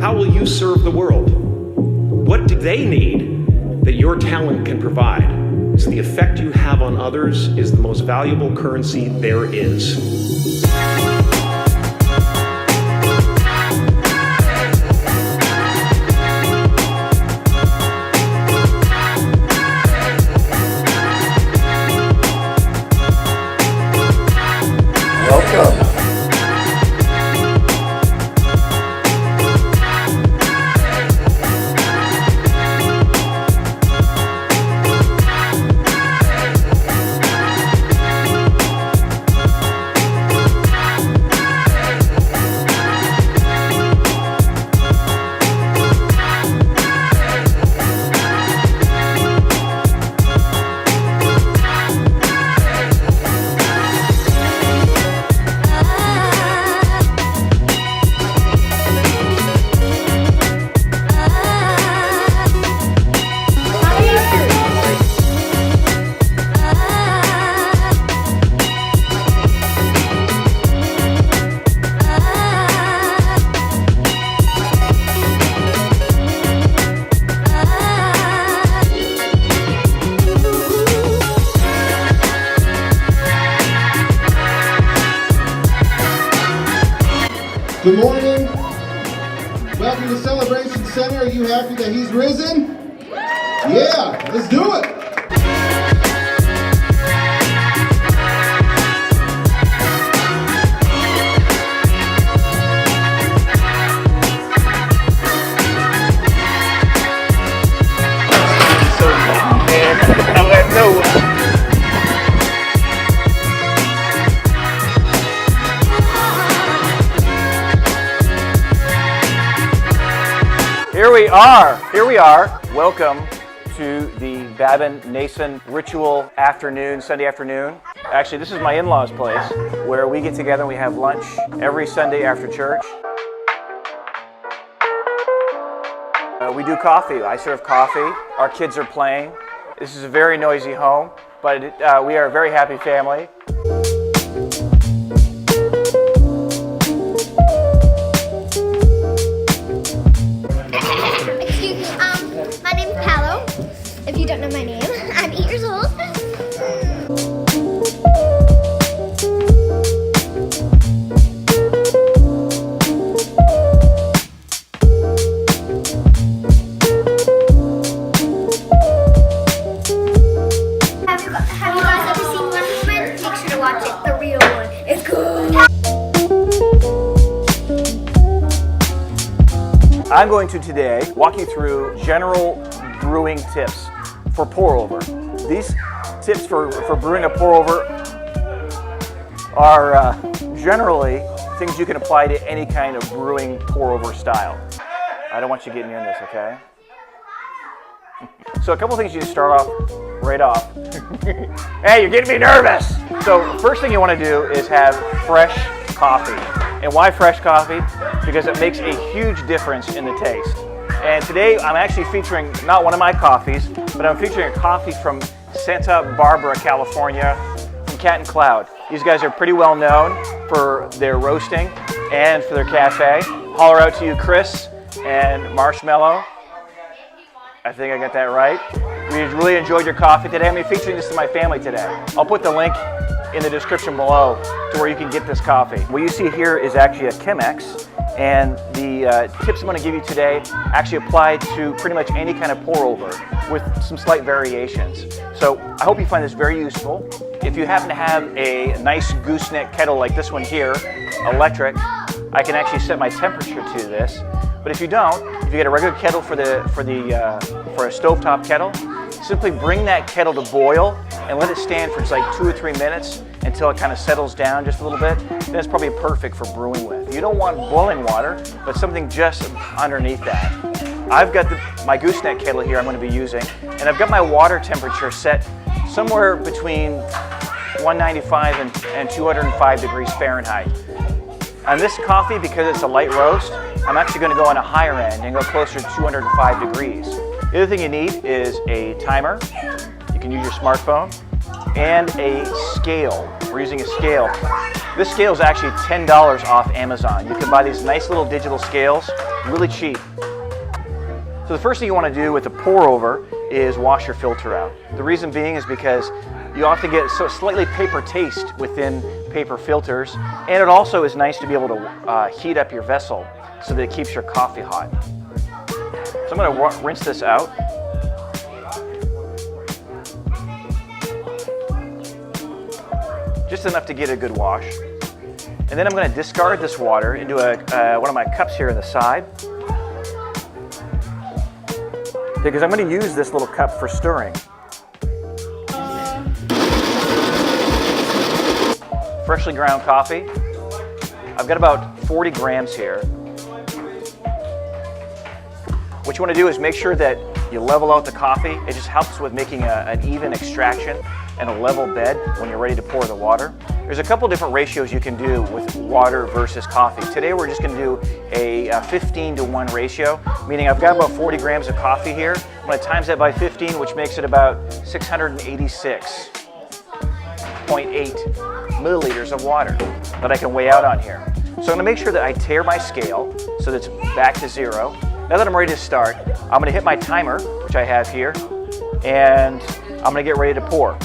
How will you serve the world? What do they need that your talent can provide? So the effect you have on others is the most valuable currency there is. Welcome. Good morning. Welcome to Celebration Center. Are you happy that he's risen? Yeah, let's do it. Here we are. Welcome to the Babin-Nason ritual afternoon, Sunday afternoon. Actually, this is my in-laws' place where we get together and we have lunch every Sunday after church. We do coffee. I serve coffee. Our kids are playing. This is a very noisy home, but we are a very happy family. My name's Paolo. If you don't know my name, I'm 8 years old. Have you guys ever seen Wonder Woman? Make sure to watch it. The real one. It's good. I'm going to today walk you through general brewing tips for pour-over. These tips for brewing a pour-over are generally things you can apply to any kind of brewing pour-over style. I don't want you getting in this, okay? So a couple things you need to start off right off. Hey, you're getting me nervous! So first thing you want to do is have fresh coffee. And why fresh coffee? Because it makes a huge difference in the taste. And today I'm actually featuring not one of my coffees, but I'm featuring a coffee from Santa Barbara, California, from Cat and Cloud. These guys are pretty well known for their roasting and for their cafe. Holler out to you, Chris and Marshmallow. I think I got that right. We really enjoyed your coffee today. I'm featuring this to my family today. I'll put the link in the description below to where you can get this coffee. What you see here is actually a Chemex, and the tips I'm going to give you today actually apply to pretty much any kind of pour-over with some slight variations. So I hope you find this very useful. If you happen to have a nice gooseneck kettle like this one here, electric, I can actually set my temperature to this. But if you don't, if you get a regular kettle for a stovetop kettle, simply bring that kettle to boil and let it stand for just like 2 or 3 minutes until it kind of settles down just a little bit. Then it's probably perfect for brewing with. You don't want boiling water, but something just underneath that. I've got my gooseneck kettle here I'm going to be using, and I've got my water temperature set somewhere between 195 and 205 degrees Fahrenheit. On this coffee, because it's a light roast, I'm actually going to go on a higher end and go closer to 205 degrees. The other thing you need is a timer. You can use your smartphone and a scale. We're using a scale. This scale is actually $10 off Amazon. You can buy these nice little digital scales, really cheap. So the first thing you want to do with the pour over is wash your filter out. The reason being is because you often get slightly paper taste within paper filters, and it also is nice to be able to heat up your vessel so that it keeps your coffee hot. So I'm going to rinse this out. Just enough to get a good wash. And then I'm going to discard this water into one of my cups here on the side, because I'm going to use this little cup for stirring. Freshly ground coffee. I've got about 40 grams here. What you want to do is make sure that you level out the coffee. It just helps with making an even extraction and a level bed when you're ready to pour the water. There's a couple different ratios you can do with water versus coffee. Today we're just going to do a 15-to-1 ratio, meaning I've got about 40 grams of coffee here. I'm going to times that by 15, which makes it about 686.8 milliliters of water that I can weigh out on here. So I'm going to make sure that I tear my scale so that it's back to 0. Now that I'm ready to start, I'm going to hit my timer, which I have here, and I'm going to get ready to pour.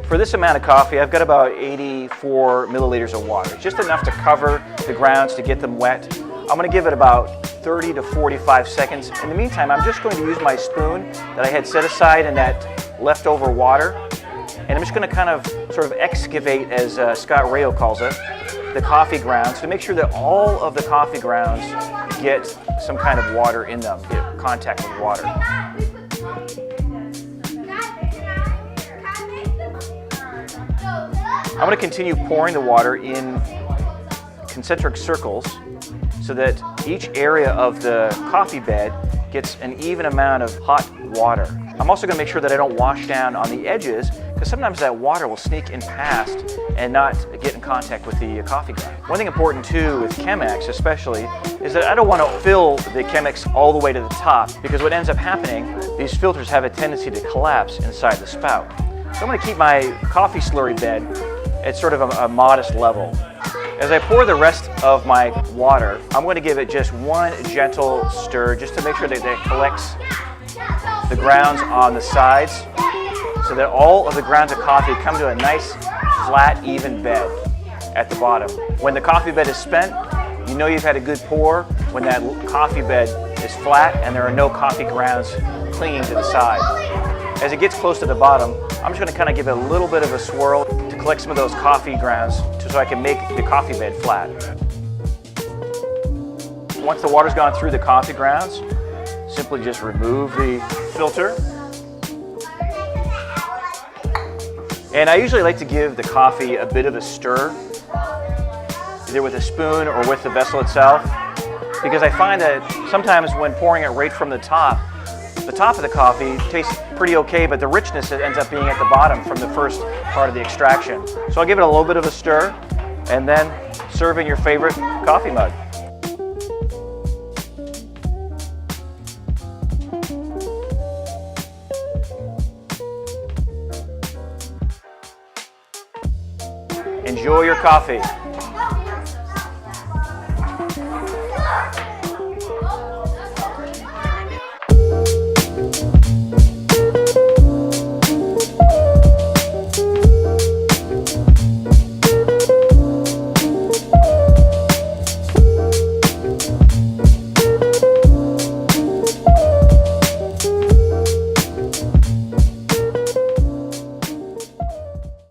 For this amount of coffee, I've got about 84 milliliters of water, just enough to cover the grounds to get them wet. I'm going to give it about 30 to 45 seconds. In the meantime, I'm just going to use my spoon that I had set aside in that leftover water, and I'm just going to kind of sort of excavate, as Scott Rayo calls it, the coffee grounds to make sure that all of the coffee grounds get some kind of water in them, get contact with water. I'm going to continue pouring the water in concentric circles so that each area of the coffee bed gets an even amount of hot water. I'm also going to make sure that I don't wash down on the edges, because sometimes that water will sneak in past and not get in contact with the coffee ground. One thing important too with Chemex especially is that I don't want to fill the Chemex all the way to the top, because what ends up happening, these filters have a tendency to collapse inside the spout. So I'm going to keep my coffee slurry bed at sort of a modest level. As I pour the rest of my water, I'm going to give it just one gentle stir just to make sure that it collects the grounds on the sides so that all of the grounds of coffee come to a nice, flat, even bed at the bottom. When the coffee bed is spent, you know you've had a good pour when that coffee bed is flat and there are no coffee grounds clinging to the side. As it gets close to the bottom, I'm just going to kind of give it a little bit of a swirl to collect some of those coffee grounds so I can make the coffee bed flat. Once the water's gone through the coffee grounds, simply just remove the filter. And I usually like to give the coffee a bit of a stir, either with a spoon or with the vessel itself, because I find that sometimes when pouring it right from the top of the coffee tastes pretty okay, but the richness ends up being at the bottom from the first part of the extraction. So I'll give it a little bit of a stir and then serve in your favorite coffee mug. Enjoy your coffee.